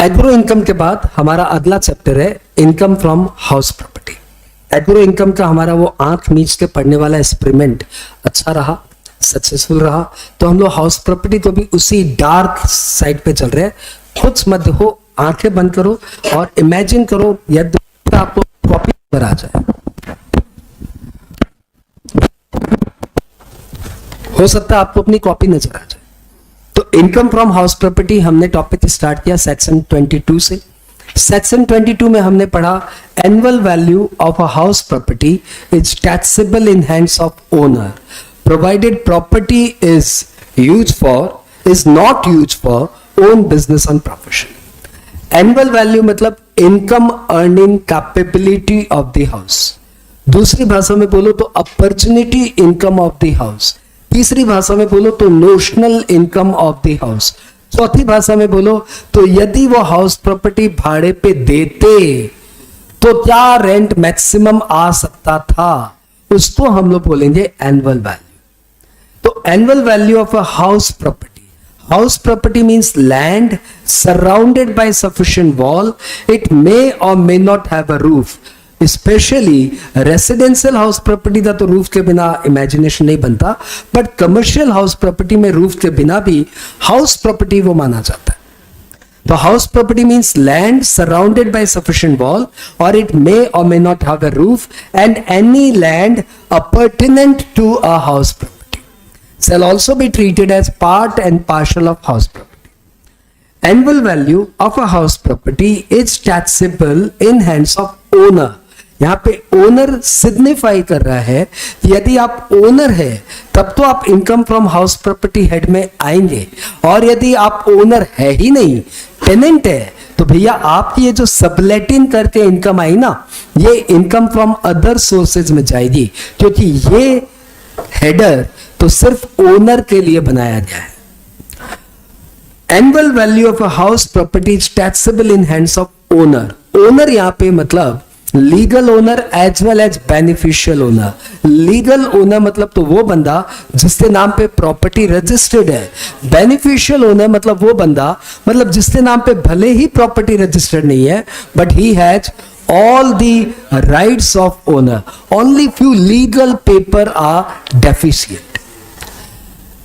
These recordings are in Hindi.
एग्रो इनकम के बाद हमारा अगला चैप्टर है income from house property. Agro income का हमारा वो आंख मीच के पढ़ने वाला एक्सपेरिमेंट अच्छा रहा, सक्सेसफुल रहा, तो हम लोग हाउस प्रॉपर्टी को भी उसी डार्क साइड पे चल रहे हैं। खुद मत देखो, आंखें बंद करो और इमेजिन करो यदि आपको कॉपी पर आ जाए, हो सकता है आपको अपनी कॉपी नजर आ जाए। तो इनकम फ्रॉम हाउस प्रॉपर्टी हमने टॉपिक स्टार्ट किया सेक्शन 22 से। सेक्शन 22 में हमने पढ़ा annual value of a house property is taxable in hands of owner provided property is not use for own business and profession. Annual value मतलब income earning capability of the house. दूसरी भाषा में बोलो तो opportunity income of the house. तीसरी भाषा में बोलो तो notional income of the house. चौथी भाषा में बोलो तो यदि वो हाउस प्रॉपर्टी भाड़े पे देते तो क्या रेंट मैक्सिमम आ सकता था, उसको हम लोग बोलेंगे एनुअल वैल्यू। तो annual value of a house property, house property means land surrounded by sufficient wall, it may और may not have a roof. Specially residential house property का तो रूफ के बिना इमेजिनेशन नहीं बनता, बट कमर्शियल हाउस प्रॉपर्टी में रूफ के बिना भी हाउस प्रॉपर्टी वो माना जाता है। तो house property means land surrounded by sufficient wall और इट मे और may not have a roof and any land appurtenant to a house property shall also be treated as part and parcel of house property. Annual value of a house property is taxable in hands of owner. यहाँ पे ओनर सिग्निफाई कर रहा है कि यदि आप ओनर है तब तो आप income from house property head में आएंगे, और यदि आप ओनर है ही नहीं, टेनेंट है, तो भैया आपकी ये जो सबलेटिंग करके इनकम आई ना, ये इनकम फ्रॉम अदर सोर्सेज में जाएगी, क्योंकि ये हेडर तो सिर्फ ओनर के लिए बनाया गया है। Annual value of a house property is taxable in hands of owner. Owner यहां पे मतलब legal owner as well as beneficial owner. Legal owner मतलब तो वो बंदा जिसके नाम पे प्रॉपर्टी रजिस्टर्ड है। बेनिफिशियल ओनर मतलब वो बंदा मतलब जिसके नाम पे भले ही प्रॉपर्टी रजिस्टर्ड नहीं है, but he has all the rights of owner. Only few legal paper are deficient.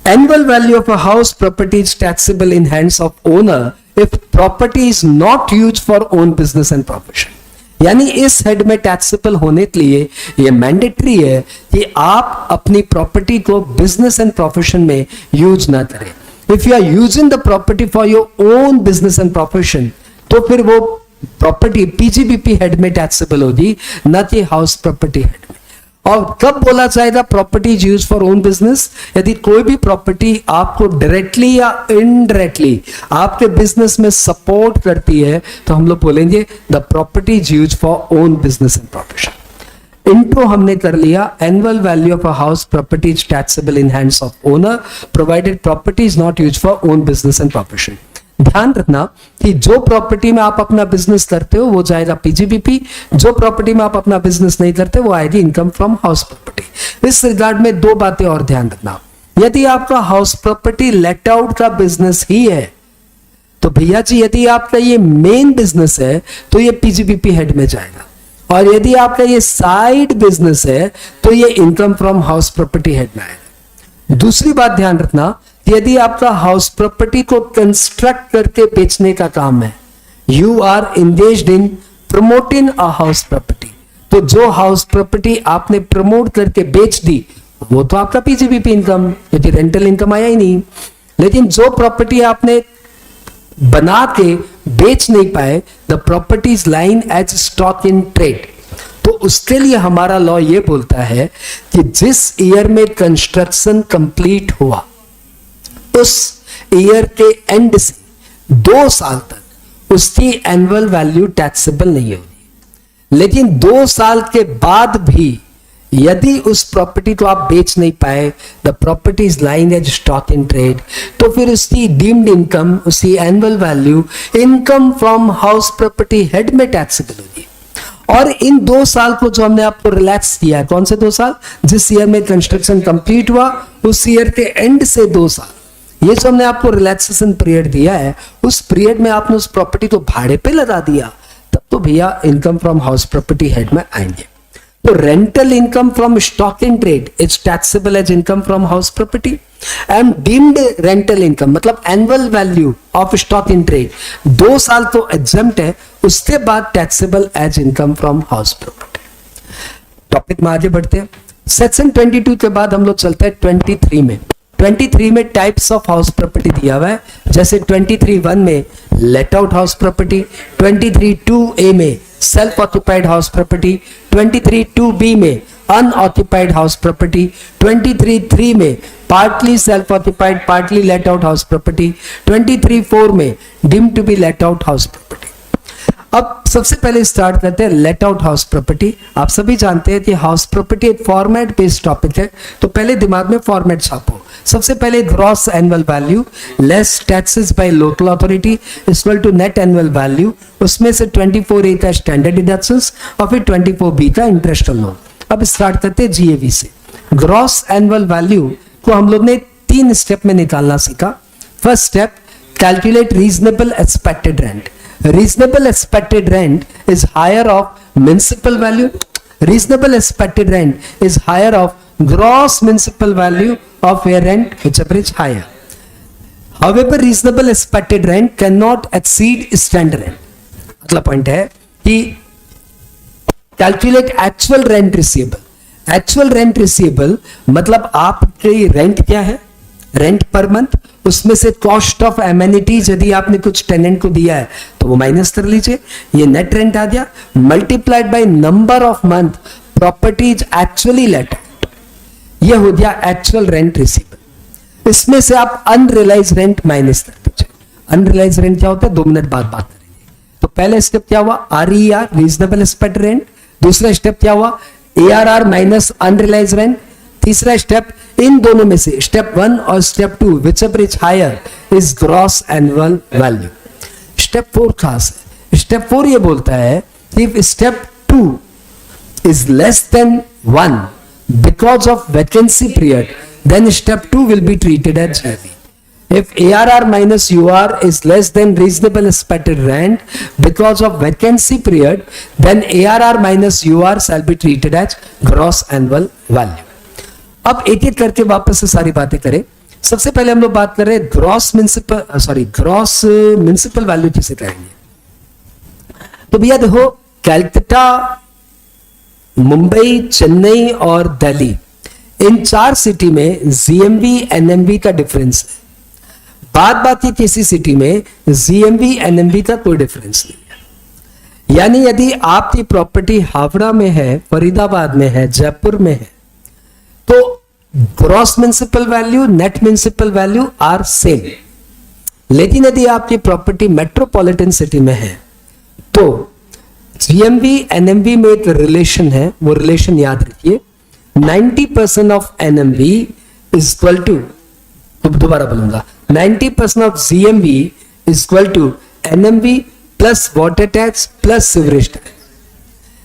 Annual value of a house property is taxable in hands of owner if property is not used for own business and profession. यानी इस हेड में टैक्सेबल होने के लिए ये मैंडेटरी है कि आप अपनी प्रॉपर्टी को बिजनेस एंड प्रोफेशन में यूज ना करें। If you are using the property for your own business and profession, तो फिर वो प्रॉपर्टी पीजीबीपी हेड में टैक्सेबल होगी, न कि हाउस प्रॉपर्टी हेड में। और कब बोला जाएगा property is use for own business? यदि कोई भी प्रॉपर्टी आपको डायरेक्टली या इनडायरेक्टली आपके बिजनेस में सपोर्ट करती है, तो हम लोग बोलेंगे the property is use for own business and profession. Intro हमने कर लिया। Annual value of a house property is taxable in hands of owner provided property is not use for own business and profession. ध्यान रखना कि जो प्रॉपर्टी में आप अपना बिजनेस करते हो वो जाएगा पीजीबीपी, जो प्रॉपर्टी में आप अपना बिजनेस नहीं करते वो आएगी इनकम फ्रॉम हाउस प्रॉपर्टी। इस रिगार्ड में दो बातें और ध्यान रखना। यदि आपका हाउस प्रॉपर्टी लेट आउट का बिजनेस ही है तो भैया जी, यदि आपका ये मेन बिजनेस है तो ये पीजीबीपी हेड में जाएगा, और यदि आपका ये साइड बिजनेस है तो ये income from house property head में आएगा। दूसरी बात ध्यान रखना, यदि आपका हाउस प्रॉपर्टी को कंस्ट्रक्ट करके बेचने का काम है, you are engaged in promoting a house property, तो जो हाउस प्रॉपर्टी आपने प्रमोट करके बेच दी वो तो आपका पीजीबीपी इनकम, क्योंकि रेंटल इनकम आया ही नहीं। लेकिन जो प्रॉपर्टी आपने बना के बेच नहीं पाए, the property is lying as stock in trade, तो उसके लिए हमारा लॉ ये बोलता है कि जिस ईयर में कंस्ट्रक्शन कंप्लीट हुआ उस ईयर के एंड से 2 साल तक उसकी एनुअल वैल्यू टैक्सेबल नहीं होगी। लेकिन 2 साल के बाद भी यदि उस प्रॉपर्टी को आप बेच नहीं पाए, the property is lying as stock in trade, तो फिर उसकी डीम्ड इनकम, उसकी annual value income from house property head में टैक्सेबल होगी। और इन 2 साल को जो हमने आपको रिलैक्स किया है, कौन से 2 साल? जिस ईयर में कंस्ट्रक्शन कंप्लीट हुआ उस ईयर के एंड से 2 साल, ये जो हमने आपको रिलैक्सेशन पीरियड दिया है, उस पीरियड में आपने उस प्रॉपर्टी को भाड़े पे लगा दिया, तब तो भैया income from house property head में आएंगे। तो rental income from stock in trade is taxable as income from house property and deemed rental income मतलब annual value of stock in trade 2 साल तो एग्जम्प्ट है, उसके बाद taxable as income from house property. Topic में आगे बढ़ते हैं। सेक्शन 22 के बाद हम लोग चलते हैं 23 में। 23 में टाइप्स ऑफ हाउस प्रॉपर्टी दिया हुआ है, जैसे 23(1) में late out house property, 23(2)(a) में self occupied house property, 23(2)(b) में अनऑक्यूपाइड हाउस प्रॉपर्टी, 23(3) में partly self occupied partly let out house property, 23(4) में deem to be let out house property. अब सबसे पहले स्टार्ट करते हैं लेट आउट हाउस प्रॉपर्टी। आप सभी जानते हैं कि हाउस प्रॉपर्टी एक फॉर्मेट बेस्ड टॉपिक है, तो पहले दिमाग में फॉर्मेट छापो। सबसे पहले gross annual value less taxes by local authority equal to net annual value, उसमें से 24A का स्टैंडर्ड डिडक्शंस और फिर 24B का इंटरेस्ट ऑन लोन। अब स्टार्ट करते हैं GAV से। ग्रॉस एनुअल वैल्यू को हम लोग ने 3 स्टेप में निकालना सीखा। First step, calculate reasonable expected rent. Reasonable expected rent is higher of municipal value. Reasonable expected rent is higher of gross municipal value of a rent whichever is higher. However, reasonable expected rent cannot exceed standard rent. अगला पॉइंट है कि calculate actual rent receivable. Actual rent receivable मतलब आपकी रेंट क्या है, रेंट पर मंथ, उसमें से कॉस्ट ऑफ एमेनिटीज यदि आपने कुछ टेनेंट को दिया है तो वो माइनस कर लीजिए, ये नेट रेंट आ गया, multiplied by number of month properties actually let out, ये हो गया एक्चुअल रेंट रिसीवेबल। इसमें से आप अनरियलाइज रेंट माइनस कर दीजिए। अनरियलाइज रेंट क्या होता है, 2 मिनट बाद बात करेंगे। तो पहले स्टेप क्या हुआ, RER रीजनेबल एक्सपेक्टेड रेंट। दूसरा स्टेप क्या हुआ, ARR माइनस अनरियलाइज रेंट। तीसरा स्टेप, इन दोनों में से स्टेप 1 और step 2 whichever is higher is gross annual value। Step 4 खास है। स्टेप 4 ये बोलता है कि if step 2 is less than 1 because of vacancy period then step 2 will be treated as heavy। If ARR minus UR is less than reasonable expected rent because of vacancy period then ARR minus UR shall be treated as gross annual value। अब एक एक करके वापस से सारी बातें करें। सबसे पहले हम लोग बात कर रहे हैं ग्रॉस म्युनिसिपल वैल्यू किसे कहेंगे। तो भैया देखो, कैलकाटा, मुंबई, चेन्नई और दिल्ली, इन 4 सिटी में GMV NMV का डिफरेंस है। बात किसी सिटी में GMV NMV का कोई डिफरेंस नहीं है। यानी यदि आपकी प्रॉपर्टी हावड़ा में है, फरीदाबाद में है, जयपुर में है, तो gross municipal value, net municipal value are same. लेकिन यदि आपकी प्रॉपर्टी मेट्रोपॉलिटन सिटी में है तो GMV NMV में एक रिलेशन है, वो रिलेशन याद रखिए, 90% of NMV is equal to, दोबारा बोलूंगा, 90% of GMV is equal to NMV plus water tax plus sewerage tax.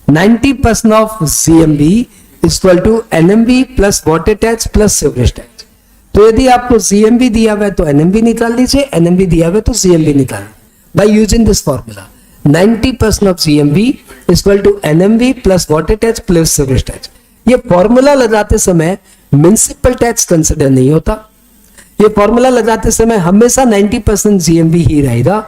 90% of GMV equal to NMV plus water tax plus sewerage tax. तो यदि आपको GMV दिया हुआ है तो NMV निकाल लीजिए, NMV दिया हुआ है तो GMV निकाल by using this formula. 90% of GMV equal to NMV plus water tax plus sewerage tax. ये फॉर्मूला लगाते समय म्युनिसिपल टैक्स कंसिडर नहीं होता। ये फॉर्मूला लगाते समय हमेशा 90% GMV ही रहेगा।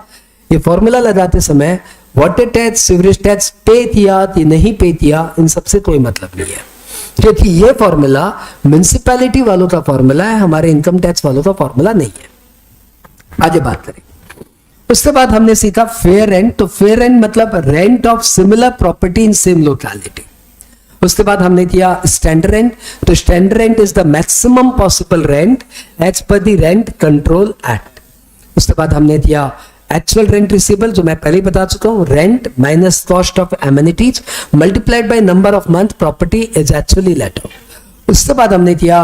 ये फॉर्मूला लगाते समय वाटर टैक्स, सीवरेज टैक्स पे किया कि नहीं पे किया, इन सबसे कोई मतलब नहीं है, क्योंकि ये फॉर्मूला म्युनिसिपैलिटी वालों का फॉर्मूला है, हमारे इनकम टैक्स वालों का फॉर्मूला नहीं है। आगे बात करें। उसके बाद हमने सीखा फेयर रेंट। तो फेयर रेंट मतलब rent of similar property in same locality. उसके बाद हमने किया स्टैंडर्ड रेंट। तो standard rent is the maximum possible rent as per the rent control act. उसके बाद हमने किया एक्चुअल रेंट रिसीवेबल, जो मैं पहले ही बता चुका हूं, rent minus cost of amenities multiplied by number of month property is actually let out. उसके बाद हमने किया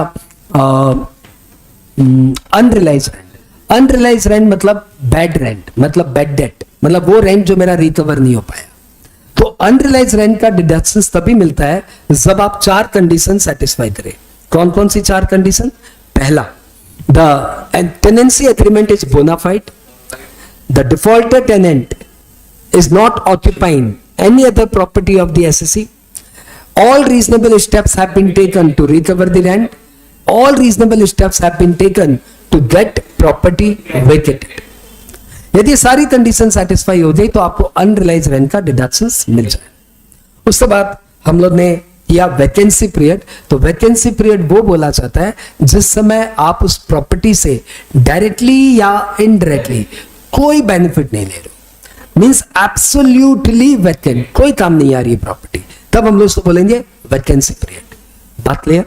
अनरियलाइज रेंट। अनरियलाइज रेंट मतलब बैड रेंट, मतलब बैड डेट, मतलब वो रेंट जो मेरा रिकवर नहीं हो पाया। तो अनरियलाइज रेंट का डिडक्शन तभी मिलता है जब आप 4 कंडीशन सेटिस्फाई करें। कौन कौन सी 4 कंडीशन? पहला, the tenancy agreement is bona fide, the defaulter tenant is not occupying any other property of the SSE, all reasonable steps have been taken to recover the rent, all reasonable steps have been taken to get property vacated. यदि सारी कंडीशन सेटिस्फाई हो जाए तो आपको अनरिलाइज रेंट का डिडक्शंस मिल जाए। उसके बाद हम लोग ने किया वैकेंसी पीरियड। तो वैकेंसी पीरियड वो बोला जाता है जिस समय आप उस प्रॉपर्टी से डायरेक्टली या इनडायरेक्टली कोई बेनिफिट नहीं ले रहे, मींस एब्सोल्युटली वैकेंट, कोई काम नहीं आ रही है प्रॉपर्टी, तब हम लोग उसको बोलेंगे वैकेंसी पीरियड। बात क्लियर?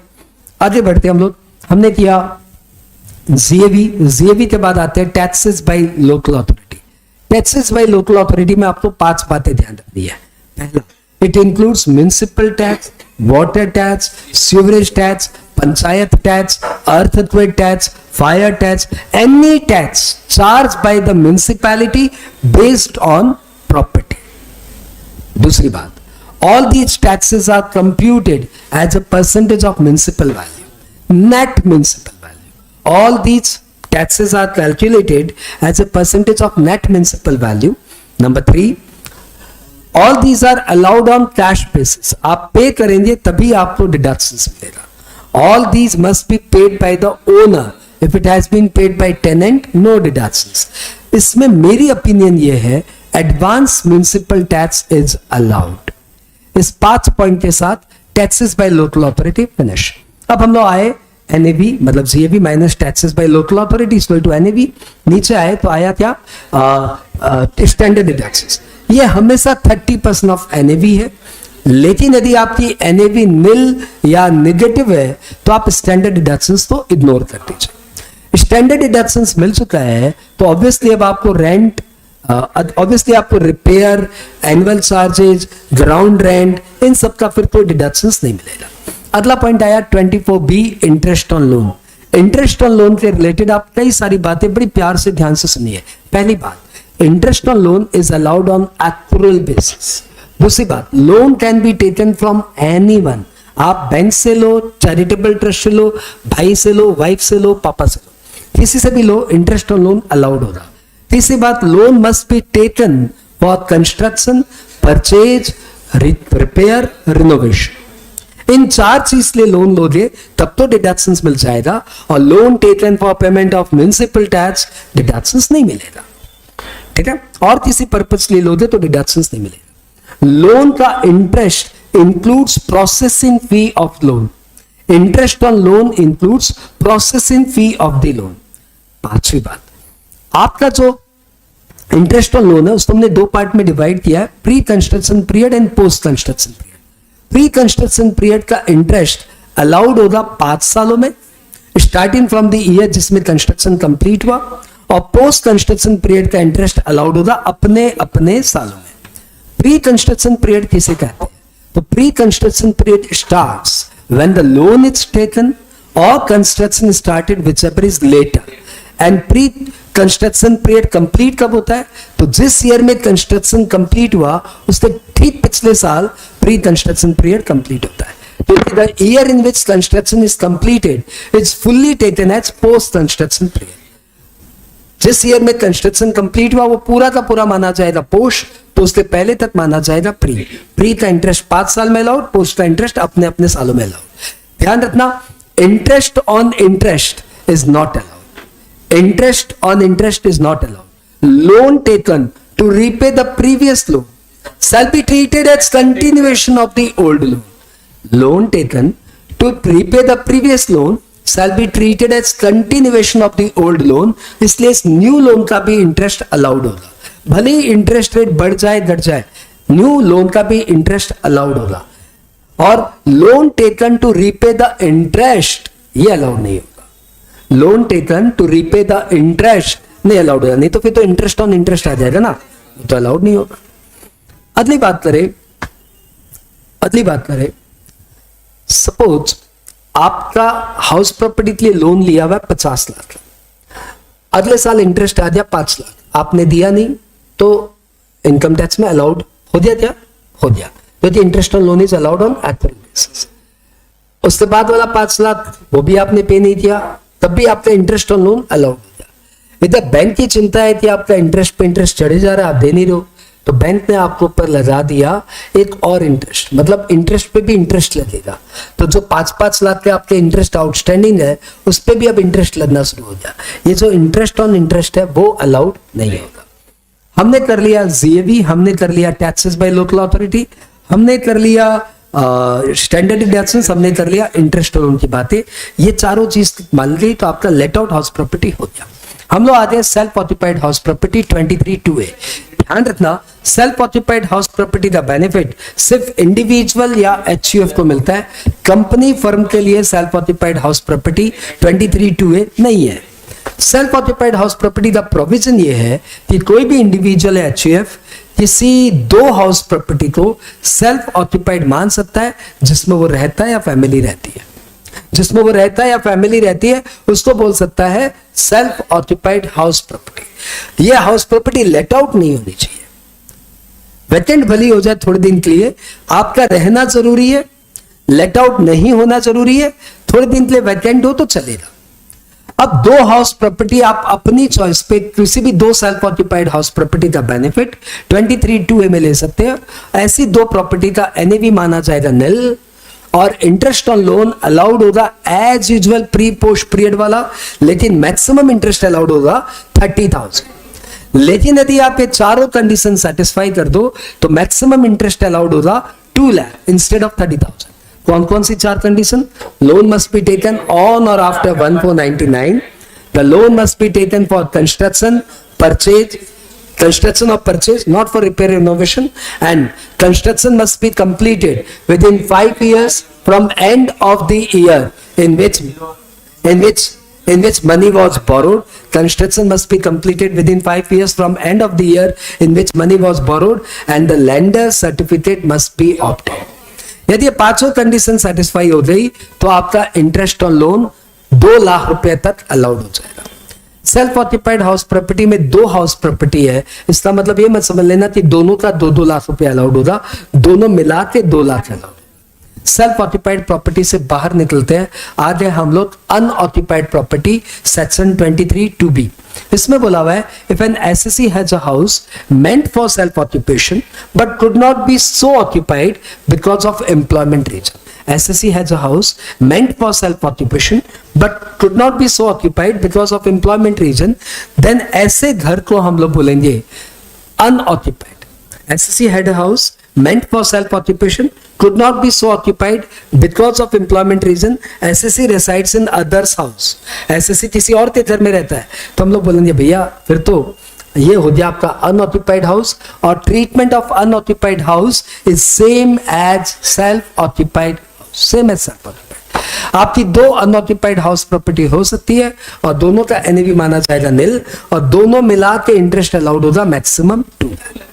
आगे बढ़ते हम लोग। हमने किया जीएवी के बाद आते हैं taxes by local authority. Taxes by local authority में आपको 5 बातें ध्यान रखनी है। पहला, it includes municipal tax, water tax, sewerage tax, panchayat tax, earthquake tax, fire tax, any tax charge by the municipality based on property. दूसरी बात, all these taxes are computed as a percentage of municipal value, net municipal value. All these taxes are calculated as a percentage of net municipal value. Number 3, all these are allowed on cash basis. आप पे करेंगे तभी आपको deductions मिलेगा. All these must be paid by the owner. If it has been paid by tenant, no deductions. इसमें मेरी opinion ये है, advance municipal tax is allowed. इस 5 पॉइंट के साथ taxes by local authority finish. अब हम लोग आए एनएवी मतलब GAV minus taxes by local authority equal to NAV. नीचे आए तो आया क्या, स्टैंडर्ड डिडक्शंस। ये हमेशा 30% ऑफ एनएवी है, लेकिन यदि आपकी एनएवी नील या नेगेटिव है तो आप स्टैंडर्ड डिडक्शंस तो इग्नोर कर दीजिए। स्टैंडर्ड डिडक्शंस मिल चुका है तो ऑब्वियसली अब आपको रेंट, ऑब्वियसली आपको repair, annual charges, ground rent, इन सब का फिर कोई डिडक्शंस नहीं मिलेगा। अगला पॉइंट आया 24B, interest on loan. Interest on loan के रिलेटेड आप कई सारी बातें बड़ी प्यार से ध्यान से सुनिए। पहली बात, interest on loan is allowed on actual basis. दूसरी बात, loan can be taken from anyone. आप बैंक से लो, चैरिटेबल ट्रस्ट से लो, भाई से लो, वाइफ से लो, पापा से लो, किसी से भी लो, इंटरेस्ट ऑन लोन अलाउड होगा। तीसरी बात, loan must be taken for construction, purchase, repair, renovation. इन 4 चीज ले लोन लोगे तब तो डिडक्शंस मिल जाएगा, और loan taken for payment of municipal tax deductions नहीं मिलेगा। ठीक है, और किसी पर्पज ले लोगे तो डिडक्शंस नहीं मिलेगा। लोन का interest includes processing fee of loan. Interest on loan includes processing fee of the loan. पांचवी बात, आपका जो इंटरेस्ट ऑन लोन है उसको हमने 2 पार्ट में डिवाइड किया है, pre construction period and post construction period. Pre construction period का इंटरेस्ट अलाउड होगा 5 सालों में, स्टार्टिंग फ्रॉम द ईयर जिसमें कंस्ट्रक्शन कंप्लीट हुआ, और पोस्ट कंस्ट्रक्शन पीरियड का इंटरेस्ट अलाउड होगा अपने अपने सालों में। प्री कंस्ट्रक्शन पीरियड किसे कहते हैं? तो pre construction period starts when the loan is taken और construction started whichever is later. And pre construction period complete कब होता है? तो जिस ईयर में कंस्ट्रक्शन कंप्लीट हुआ उसके ठीक पिछले साल प्री कंस्ट्रक्शन पीरियड कंप्लीट होता है। तो the year in which construction is completed is fully taken as post construction period. जिस ईयर में कंस्ट्रक्शन कंप्लीट हुआ वो पूरा का पूरा माना जाएगा पोस्ट, तो उसके पहले तक माना जाएगा प्री। प्री का इंटरेस्ट 5 साल में अलाउड, पोस्ट का इंटरेस्ट अपने अपने सालों में अलाउड। ध्यान रखना, interest on interest is not allowed. Interest on interest is not allowed. Loan taken to repay the previous loan shall be treated as continuation of the old loan. Loan taken to repay the previous loan shall be treated as continuation of the old loan. इसलिए इस न्यू लोन का भी इंटरेस्ट अलाउड होगा, भले ही इंटरेस्ट रेट बढ़ जाए घट जाए, न्यू लोन का भी इंटरेस्ट अलाउड होगा। और loan taken to repay the interest ये अलाउड नहीं होगा। Loan taken to repay the interest नहीं अलाउड होगा, नहीं तो फिर तो इंटरेस्ट ऑन इंटरेस्ट आ जाएगा ना, तो अलाउड नहीं होगा। अगली बात करें, सपोज आपका हाउस प्रॉपर्टी के लिए लोन लिया हुआ है 50 लाख, अगले साल इंटरेस्ट आ गया 5 लाख, आपने दिया नहीं तो इनकम टैक्स में अलाउड हो गया क्या? हो गया। तो interest on loan is allowed on actual basis. उसके बाद वाला 5 लाख वो भी आपने पे नहीं किया, तब भी आपका इंटरेस्ट ऑन लोन अलाउड होगा। यदि बैंक की चिंता है कि आपका इंटरेस्ट पे इंटरेस्ट चढ़े जा रहा है, आप दे नहीं रहे हो, तो बैंक ने आपको ऊपर लगा दिया एक और इंटरेस्ट, मतलब इंटरेस्ट पे भी इंटरेस्ट लगेगा। तो जो 5-5 लाख के आपके इंटरेस्ट आउटस्टैंडिंग है उस पे भी अब इंटरेस्ट लगना शुरू हो गया। ये जो इंटरेस्ट ऑन इंटरेस्ट है वो अलाउड नहीं होगा। हमने कर लिया जीएवी, हमने कर लिया टैक्सेस बाय लोकल अथॉरिटी, हमने कर लिया स्टैंडर्ड डिडक्शंस, हमने कर लिया इंटरेस्ट लोन की बातें। ये चारों चीज मान गई तो आपका लेट आउट हाउस प्रॉपर्टी हो गया। हम लोग आते हैं self occupied house property 23(2)(a। ध्यान रखना, सेल्फ ऑक्यूपाइड हाउस प्रॉपर्टी का बेनिफिट सिर्फ इंडिविजुअल या एचयूएफ को मिलता है। कंपनी फर्म के लिए self occupied house property 23(2)(a नहीं है। सेल्फ ऑक्यूपाइड हाउस प्रॉपर्टी का प्रोविजन ये है कि कोई भी इंडिविजुअल या एचयूएफ किसी 2 हाउस प्रॉपर्टी को सेल्फ ऑक्यूपाइड मान सकता है जिसमें वो रहता है या फैमिली रहती है। जिसमें वो रहता है या फैमिली रहती है उसको बोल सकता है सेल्फ ऑक्यूपाइड हाउस प्रॉपर्टी। ये हाउस प्रॉपर्टी लेट आउट नहीं होनी चाहिए। वैकेंट भली हो जाए थोड़े दिन के लिए, आपका रहना जरूरी है, लेट आउट नहीं होना जरूरी है। थोड़े दिन के लिए वैकेंट हो तो चलेगा। अब 2 हाउस प्रॉपर्टी आप अपनी चॉइस पे किसी भी 2 सेल्फ ऑक्यूपाइड हाउस प्रॉपर्टी का बेनिफिट 23(2)(a में ले सकते हैं। ऐसी 2 प्रॉपर्टी का एनएवी माना जाएगा निल और इंटरेस्ट ऑन लोन अलाउड होगा as usual pre post period वाला, लेकिन मैक्सिमम इंटरेस्ट अलाउड होगा 30,000। लेकिन यदि आप ये चारों कंडीशन सेटिस्फाई कर दो तो मैक्सिमम इंटरेस्ट अलाउड होगा 2 लाख इंस्टेड ऑफ 30,000। कौन कौन सी 4 condition? Loan must be taken on और after 1499। The loan must be taken for construction purchase, construction of purchase, not for repair renovation, and construction must be completed within 5 years from end of the year in which money was borrowed. Construction must be completed within 5 years from end of the year in which money was borrowed, and the lender's certificate must be obtained. यदि ये 5 कंडीशन सेटिस्फाई हो गई तो आपका इंटरेस्ट ऑन लोन 2 लाख रुपए तक अलाउड हो जाएगा। सेल्फ ऑक्यूपाइड हाउस प्रॉपर्टी में 2 हाउस प्रॉपर्टी है, इसका मतलब ये मत समझ लेना कि दोनों का 2-2 लाख रुपए अलाउड होगा, दोनों मिला के 2 lakh allowed. Self occupied property से बाहर निकलते हैं, आगे हम लोग अनऑक्यूपाइड प्रॉपर्टी सेक्शन 23(2)(b। इसमें बोला हुआ है if an SSC has a house meant for self occupation but could not be so occupied because of employment reason. SSC has a house meant for self-occupation but could not be so occupied because of employment reason, then ऐसे घर को हम लोग बोलेंगे unoccupied. SSC had a house meant for self-occupation, could not be so occupied because of employment reason. SSC resides in others house. SSC किसी और के घर में रहता है तो हम लोग बोलेंगे भैया फिर तो ये हो गया आपका अनऑक्यूपाइड हाउस, और treatment of unoccupied house is same as self occupied, same as self occupied. आपकी 2 अनऑक्यूपाइड हाउस प्रॉपर्टी हो सकती है और दोनों का एनएवी माना जाएगा निल, और दोनों मिला के इंटरेस्ट अलाउड होगा मैक्सिमम 2 लाख।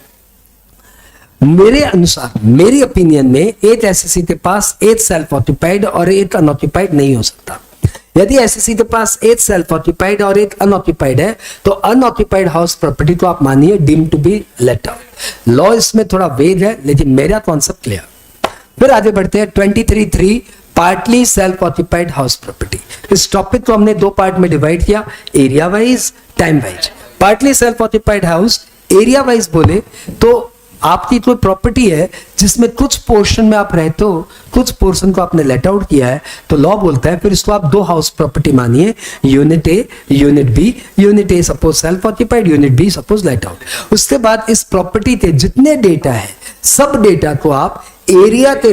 मेरे अनुसार, मेरी ओपिनियन में एक एसएससी के पास एक सेल्फ ऑक्यूपाइड और एक अनऑक्यूपाइड नहीं हो सकता। यदि एसएससी के पास एक सेल्फ ऑक्यूपाइड और एक अनऑक्यूपाइड है तो अनऑक्यूपाइड हाउस प्रॉपर्टी को आप मानिए deemed to be let out. Law इसमें थोड़ा वेग है लेकिन मेरा कॉन्सेप्ट क्लियर। फिर आगे बढ़ते हैं 23(3) partly self occupied house property. इस टॉपिक को हमने 2 पार्ट में डिवाइड किया, area wise, time wise. Partly self occupied house area wise बोले तो आपकी कोई प्रॉपर्टी है जिसमें कुछ पोर्शन में आप रहते हो, कुछ पोर्शन को आपने लेट आउट किया है, तो लॉ बोलता है फिर इसको आप 2 हाउस प्रॉपर्टी मानिए, unit A, unit B. Unit A suppose self occupied, unit B suppose let out. उसके बाद इस प्रॉपर्टी के जितने डेटा है सब डेटा को आप एरिया के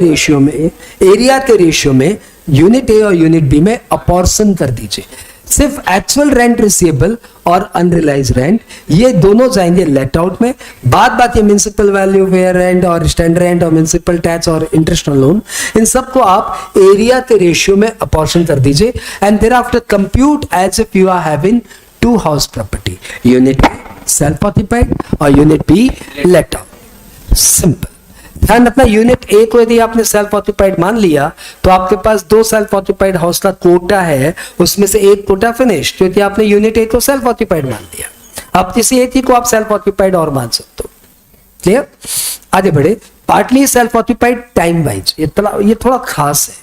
रेशियो में यूनिट ए और यूनिट बी में अपॉर्शन कर दीजिए। सिर्फ एक्चुअल रेंट रिसीवेबल और अनरियलाइज रेंट ये दोनों जाएंगे लेट आउट में। बात ये म्युनिसिपल वैल्यू, फेयर रेंट और स्टैंडर्ड रेंट और म्युनिसिपल टैक्स और इंटरेस्ट ऑन लोन, इन सबको आप एरिया के रेशियो में अपॉर्शन कर दीजिए and thereafter compute as if you are having 2 house property, unit self occupied और unit be let out. Simple. ध्यान रखना, यूनिट ए को यदि आपने सेल्फ ऑक्यूपाइड मान लिया तो आपके पास 2 सेल्फ ऑक्यूपाइड हाउस का कोटा है, उसमें से एक कोटा फिनिश, क्योंकि आपने यूनिट ए को सेल्फ ऑक्यूपाइड मान लिया। आप किसी एक ही को आप सेल्फ ऑक्यूपाइड और मान सकते हो। क्लियर? आगे बढ़े। Partly self occupied time wise, ये थोड़ा खास है।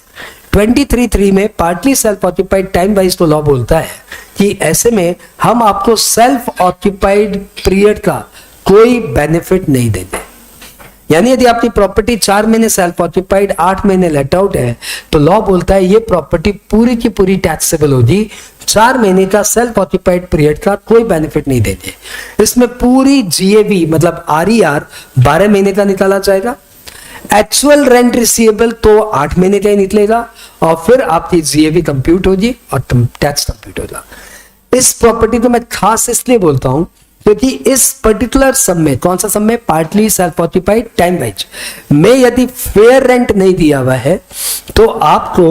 23(3) में partly self occupied time wise तो लॉ बोलता है कि ऐसे में हम आपको सेल्फ ऑक्यूपाइड पीरियड का कोई बेनिफिट नहीं देते। यानी यदि आपकी प्रॉपर्टी 4 महीने सेल्फ ऑक्यूपाइड 8 महीने लेट आउट है तो लॉ बोलता है ये प्रॉपर्टी पूरी की पूरी टैक्सेबल होगी। 4 महीने का सेल्फ ऑक्यूपाइड पीरियड का कोई बेनिफिट नहीं देते। इसमें पूरी जीएवी मतलब आरईआर 12 महीने का निकाला जाएगा, एक्चुअल रेंट रिसीवेबल तो 8 महीने का ही निकलेगा और फिर आपकी जीएवी कंप्यूट होगी और टैक्स कंप्यूट होगा। इस प्रॉपर्टी को मैं खास इसलिए बोलता हूं क्योंकि इस पर्टिकुलर सम में, कौन सा सम में, partly self occupied time wise में यदि फेयर रेंट नहीं दिया हुआ है तो आपको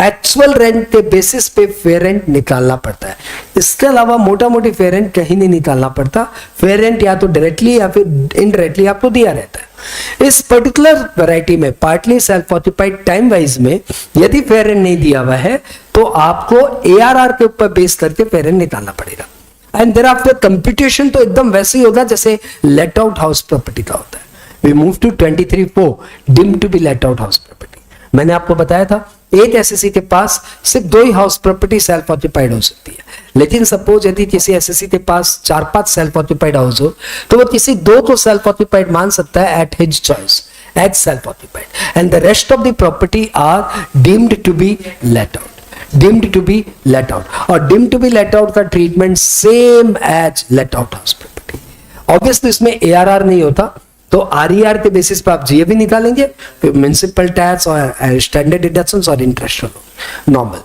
एक्चुअल रेंट के बेसिस पे फेयर रेंट निकालना पड़ता है। इसके अलावा मोटा मोटी फेयर रेंट कहीं नहीं निकालना पड़ता। फेयर रेंट या तो डायरेक्टली या फिर इनडायरेक्टली आपको दिया रहता है। इस पर्टिकुलर वैरायटी में partly self occupied time wise में यदि फेयर रेंट नहीं दिया हुआ है तो आपको एआरआर के ऊपर बेस करके फेयर रेंट निकालना पड़ेगा। एंड देयर आफ्टर कंप्यूटेशन तो एकदम वैसे ही होगा जैसे लेट आउट हाउस प्रॉपर्टी का होता है। We move to 23(4) deemed to be let out house property. मैंने आपको बताया था एक एसएससी के पास सिर्फ 2 ही हाउस प्रॉपर्टी सेल्फ ऑक्यूपाइड हो सकती है, लेकिन सपोज यदि किसी एसएससी के पास 4-5 सेल्फ ऑक्यूपाइड हाउस हो तो वो किसी 2 को सेल्फ ऑक्यूपाइड मान सकता है at his choice as self occupied and the rest of the property are deemed to be let out. Deemed to be let out और deemed to be let out का treatment same as let out house property. Obviously इसमें एआरआर नहीं होता तो आरईआर के बेसिस पे आप जीएबी निकालेंगे, फिर म्युनिसिपल टैक्स और स्टैंडर्ड डिडक्शंस और इंटरेस्ट नॉर्मल।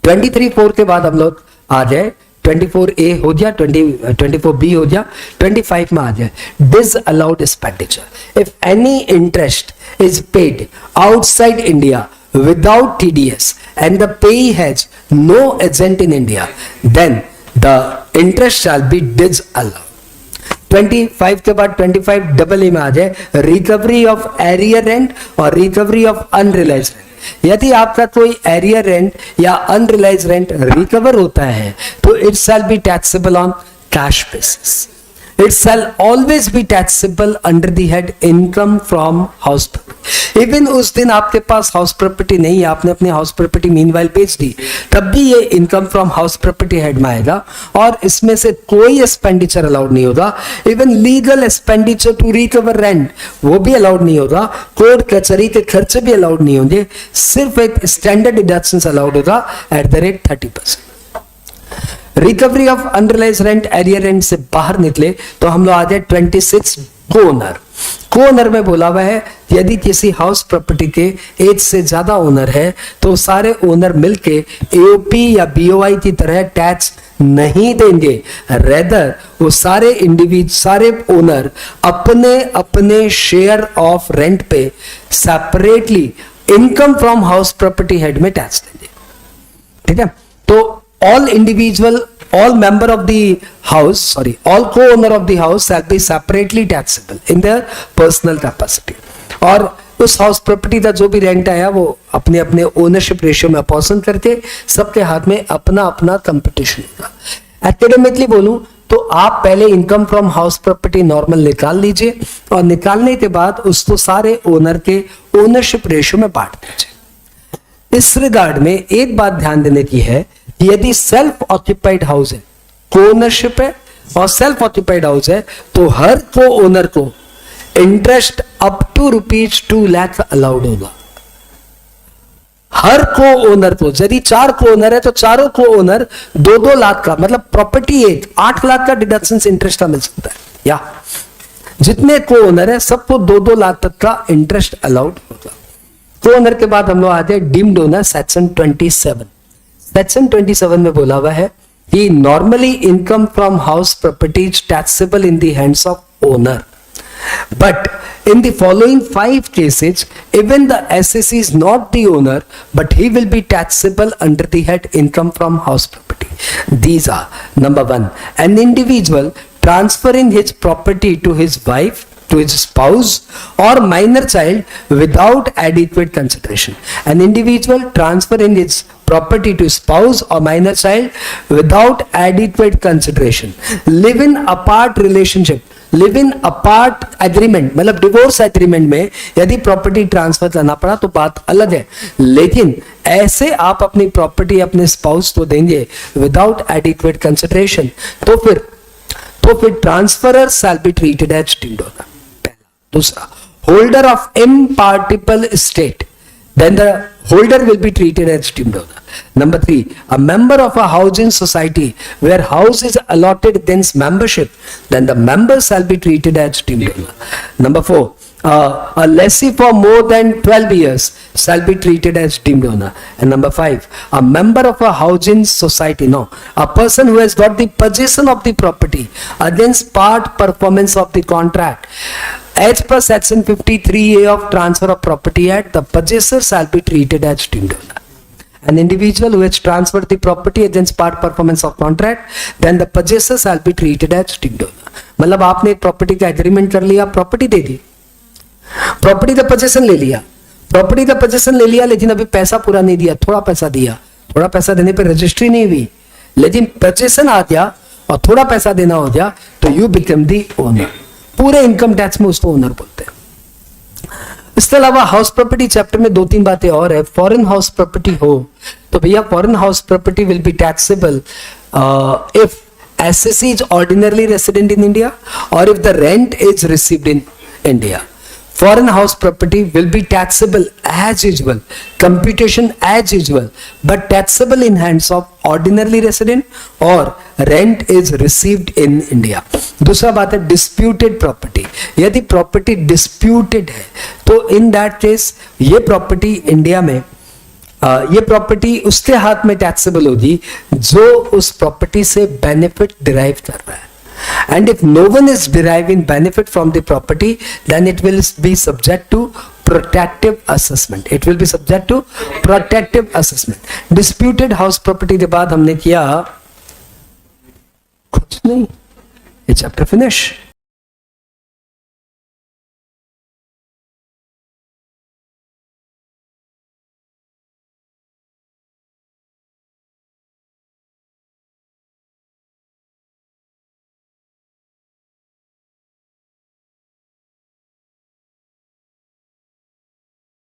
23(4) के बाद हम लोग आ जाए 24A हो गया, 24B हो गया, 25 में आ जाए disallowed expenditure. If any interest is paid outside India without TDS and the payee has no agent in India, then the interest shall be disallowed. 25 के बाद 25AA में आ जाए रिकवरी ऑफ एरियर रेंट और रिकवरी ऑफ अनरिलाइज्ड रेंट। यदि आपका कोई एरियर रेंट या अनरिलाइज्ड रेंट रिकवर होता है तो it shall be taxable on cash basis. It shall always be taxable under the head income from house property। Even उस दिन आपके पास हाउस प्रॉपर्टी नहीं है, आपने अपनी हाउस प्रॉपर्टी मीनवाइल बेच दी, तब भी ये income from house property head में आएगा और इसमें से कोई एक्सपेंडिचर अलाउड नहीं होगा। Even legal expenditure to recover rent वो भी अलाउड नहीं होगा। कोर्ट कचहरी के खर्चे भी अलाउड नहीं होंगे। सिर्फ एक स्टैंडर्ड डिडक्शंस अलाउड होगा at the rate 30%। Recovery of unrealised rent arrear rent से बाहर निकले तो हम लोग आ जाए 26 को ओनर में बोला हुआ है यदि किसी हाउस प्रॉपर्टी के एक से ज्यादा ओनर है तो सारे ओनर मिलके एओपी या बीओआई की तरह टैक्स नहीं देंगे। रेदर वो सारे ओनर अपने अपने शेयर ऑफ रेंट पे separately income from house property head में टैक्स देंगे। ठीक है, तो all member of the house, all co-owner of the house shall be separately taxable in their personal capacity। और उस हाउस प्रॉपर्टी का जो भी रेंट आया वो अपने अपने ओनरशिप रेशियो में अपॉर्शन करके सबके हाथ में अपना अपना कंपटीशन होगा। एकेडमिकली बोलूं तो आप पहले income from house property normal निकाल लीजिए और निकालने के बाद उसको सारे ओनर के ओनरशिप रेशियो में बांट दीजिए। इस रिगार्ड में एक बात ध्यान देने की है, यदि सेल्फ ऑक्यूपाइड हाउस है, को ओनरशिप है और सेल्फ ऑक्यूपाइड हाउस है तो हर को ओनर को interest up to ₹2 lakh allowed होगा। हर को ओनर को, यदि 4 को ओनर है तो चारों को ओनर 2-2 लाख का, मतलब प्रॉपर्टी 8 लाख का डिडक्शन इंटरेस्ट का मिल सकता है, या जितने को ओनर है सबको 2-2 लाख तक का इंटरेस्ट अलाउड होगा। को ओनर के बाद हम लोग आते हैं डीम्ड ओनर सेक्शन 27। सेक्शन 27 में बोला हुआ है कि normally income from house property is taxable in the hands of owner, but in the following 5 cases even the assessee is not the owner but he will be taxable under the head income from house property. These are: number 1, an individual transferring his property to his wife, to his spouse or minor child without adequate consideration. An individual transferring his property to spouse or minor child without adequate consideration. Live in apart relationship live in apart agreement मतलब डिवोर्स एग्रीमेंट में यदि प्रॉपर्टी ट्रांसफर करना पड़ा तो बात अलग है, लेकिन ऐसे आप अपनी प्रॉपर्टी अपने स्पाउस को देंगे विदाउट एडिक्वेट कंसिडरेशन तो फिर transferor shall be treated as deemed owner. पहला। दूसरा, holder of impartible estate, then the holder will be treated as deemed owner. Number 3, a member of a housing society where house is allotted against membership, then the member shall be treated as deemed owner. Number 4, a lessee for more than 12 years shall be treated as deemed owner. And number 5, a member of a housing society, no, a person who has got the possession of the property against part performance of the contract. As per section 53A of Transfer of Property Act, the possessor shall be treated as deemed owner. An individual who has transferred the property against part performance of contract, then the possessor shall be treated as deemed owner. मतलब आपने एक प्रॉपर्टी का एग्रीमेंट कर लिया, प्रॉपर्टी दे दी, प्रॉपर्टी का पोजेशन ले लिया, प्रॉपर्टी का पोजेशन ले लिया, लेकिन अभी पैसा पूरा नहीं दिया, थोड़ा पैसा दिया, थोड़ा पैसा देने पर रजिस्ट्री नहीं हुई, लेकिन पोजेशन आ गया और थोड़ा पैसा देना हो गया तो यू बिकम दी ओनर। पूरे इनकम टैक्स में उसको ओनर बोलते हैं। इसके अलावा हाउस प्रॉपर्टी चैप्टर में 2-3 बातें और है। फॉरेन हाउस प्रॉपर्टी हो तो भैया foreign house property will be taxable if assessee is ordinarily resident in India और if the rent is received in India. Foreign house property will be taxable as usual, computation as usual, but taxable in hands of ordinarily resident or rent is received in India. दूसरा बात है disputed property. यदि property disputed है तो in that case ये property इंडिया में ये प्रॉपर्टी उसके हाथ में टैक्सेबल होगी जो उस प्रॉपर्टी से बेनिफिट डिराइव कर रहा है। And if no one is deriving benefit from the property, then it will be subject to protective assessment. It will be subject to protective assessment. Disputed house property के बाद हमने किया कुछ नहीं, ये चैप्टर फिनिश।